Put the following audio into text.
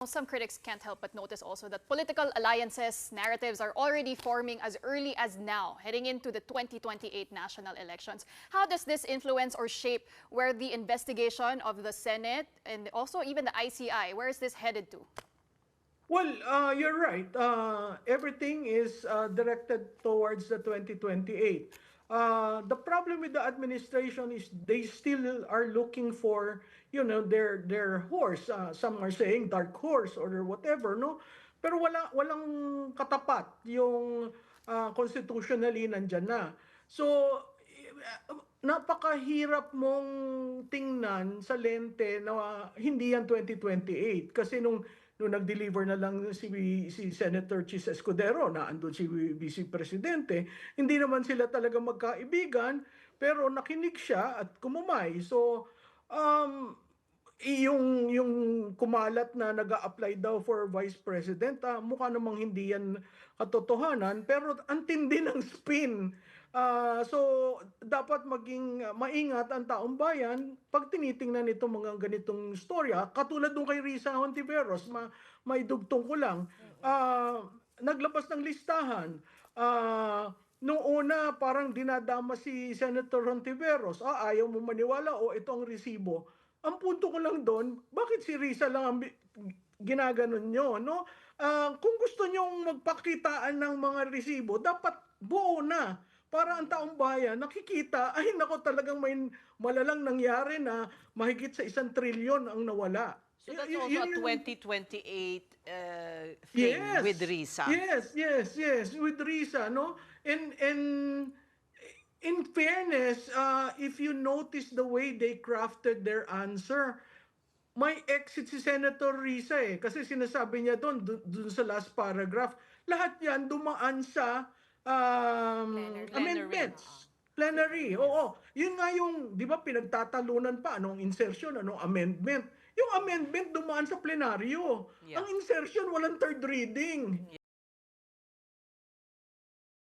Some critics can't help but notice also that political alliances, narratives are already forming as early as now, heading into the 2028 national elections. How does this influence or shape where the investigation of the Senate and also even the ICI, where is this headed to? Well, you're right. Everything is directed towards the 2028. The problem with the administration is they still are looking for, their horse. Some are saying dark horse or whatever, no? Pero walang katapat yung constitutionally nandyan na. So, napakahirap mong tingnan sa lente na hindi yan 2028 kasi nung nag-deliver na lang si Senator Chis Escudero na andun si Vice Presidente, hindi naman sila talaga magkaibigan, pero nakinig siya at kumumay. So, um, yung kumalat na nag-a-apply daw for Vice President, mukha namang hindi yan katotohanan, pero ang tindi ng spin. So, dapat maging maingat ang taong bayan pag tinitingnan nito mga ganitong storya. Katulad nung kay Risa Hontiveros, maidugtong ko lang. Naglabas ng listahan. Nung una, parang dinadama si Senator Hontiveros. Ayaw mo maniwala o ito ang resibo. Ang punto ko lang doon, bakit si Risa lang ang ginaganon nyo, no? Kung gusto nyong magpakitaan ng mga resibo, dapat buo na para ang taong bayan nakikita, ay nako talagang may malalang nangyari na mahigit sa 1 trilyon ang nawala. So that's also a 2028 thing Yes, with Risa. yes, with Risa, no? And in fairness, if you notice the way they crafted their answer, may exit si Senator Risa kasi sinasabi niya doon sa last paragraph, lahat yan dumaan sa amendments. Plenary, oo. Yun nga yung, di ba pinagtatalunan pa, anong insertion, anong amendment. Yung amendment dumaan sa plenaryo. Yeah. Ang insertion walang third reading.